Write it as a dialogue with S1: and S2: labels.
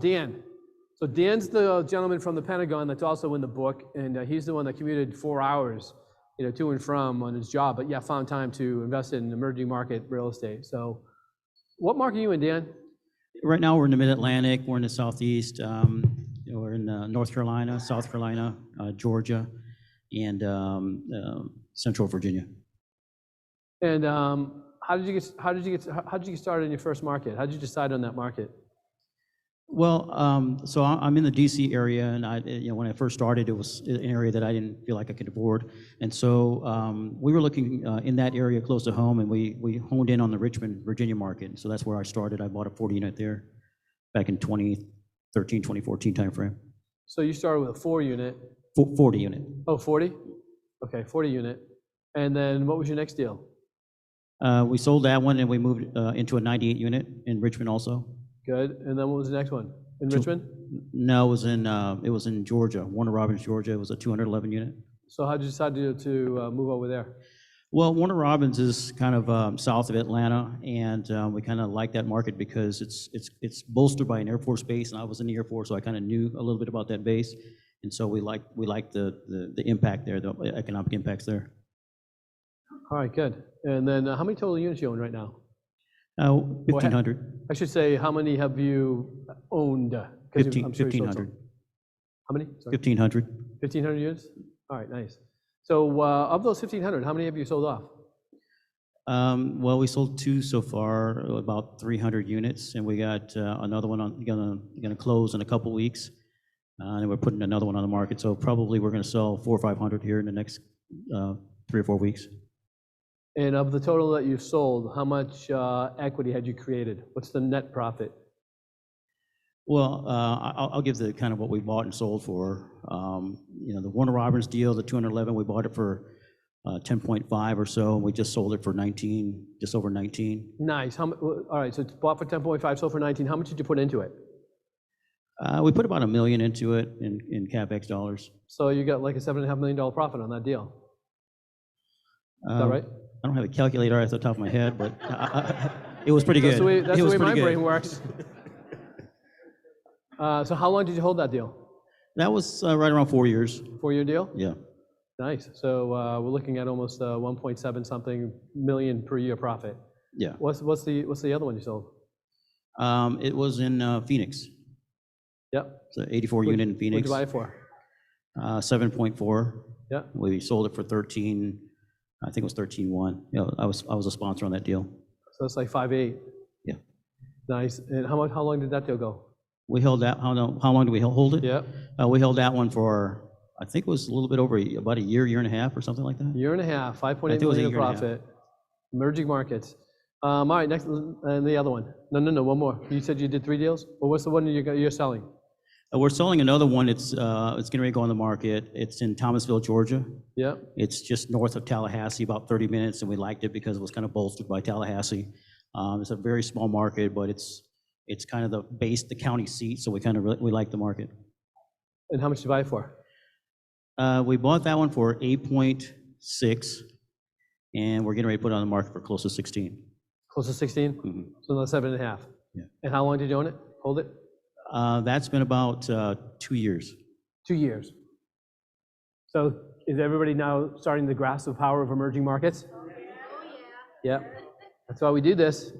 S1: Dan. So Dan's the gentleman from the Pentagon that's also in the book, and he's the one that commuted 4 hours, to and from on his job, but found time to invest in emerging market real estate. So what market are you in, Dan?
S2: Right now we're in the Mid-Atlantic, we're in the Southeast, we're in North Carolina, South Carolina, Georgia, and Central Virginia.
S1: And how did you get started in your first market? How did you decide on that market?
S2: Well, so I'm in the DC area, and when I first started, it was an area that I didn't feel like I could afford, and so we were looking in that area close to home, and we honed in on the Richmond, Virginia market. So that's where I started. I bought a 40 unit there back in 2013, 2014 timeframe.
S1: So you started with a 4 unit.
S2: 40 unit.
S1: Oh, 40? Okay, 40 unit. And then what was your next deal?
S2: We sold that one, and we moved into a 98 unit in Richmond also.
S1: Good. And then what was the next one? In Richmond?
S2: No, it was in Georgia, Warner Robins, Georgia. It was a 211 unit.
S1: So how did you decide to move over there?
S2: Well, Warner Robins is kind of south of Atlanta, and we kind of like that market because it's bolstered by an Air Force base, and I was in the Air Force, so I kind of knew a little bit about that base, and so we like the impact there, the economic impacts there.
S1: All right, good. And then how many total units you own right now?
S2: 1,500.
S1: I should say, how many have you owned?
S2: 1,500.
S1: How many? Sorry.
S2: 1,500.
S1: 1,500 units? All right, nice. So of those 1,500, how many have you sold off?
S2: Well, we sold 2 so far, about 300 units, and we got another one gonna close in a couple weeks, and we're putting another one on the market. So probably we're gonna sell 400 or 500 here in the next 3 or 4 weeks.
S1: And of the total that you sold, how much equity had you created? What's the net profit?
S2: Well, I'll give the kind of what we bought and sold for. The Warner Robins deal, the 211, we bought it for 10.5 or so, and we just sold it for 19, just over 19.
S1: Nice. All right, so it's bought for 10.5, sold for 19. How much did you put into it?
S2: We put about $1 million into it in CapEx dollars.
S1: So you got like a $7.5 million profit on that deal. Is that right?
S2: I don't have a calculator off the top of my head, but it was pretty good.
S1: That's the way my brain works. So how long did you hold that deal?
S2: That was right around 4 years.
S1: 4-year deal?
S2: Yeah.
S1: Nice. So we're looking at almost 1.7 something million per year profit.
S2: Yeah.
S1: What's the other one you sold?
S2: It was in Phoenix.
S1: Yep.
S2: It's an 84 unit in Phoenix.
S1: What'd you buy it for?
S2: 7.4.
S1: Yeah.
S2: We sold it for 13. I think it was 13.1. I was a sponsor on that deal.
S1: So it's like 5.8.
S2: Yeah.
S1: Nice. And how long did that deal go?
S2: We held that. How long did we hold it?
S1: Yeah.
S2: We held that one for, I think it was a little bit over about a year and a half or something like that.
S1: Year and a half, 5.8 million in profit. Emerging markets. All right, next, and the other one. No, one more. You said you did 3 deals? Well, what's the one you're selling?
S2: We're selling another one. It's getting ready to go on the market. It's in Thomasville, Georgia.
S1: Yeah.
S2: It's just north of Tallahassee, about 30 minutes, and we liked it because it was kind of bolstered by Tallahassee. It's a very small market, but it's kind of the county seat, so we like the market.
S1: And how much did you buy it for?
S2: We bought that one for 8.6, and we're getting ready to put it on the market for close to 16.
S1: Close to 16?
S2: Mm-hmm.
S1: So another 7.5.
S2: Yeah.
S1: And how long did you own it? Hold it?
S2: That's been about 2 years.
S1: 2 years. So is everybody now starting to grasp the power of emerging markets? Oh, yeah. Yeah. That's why we do this.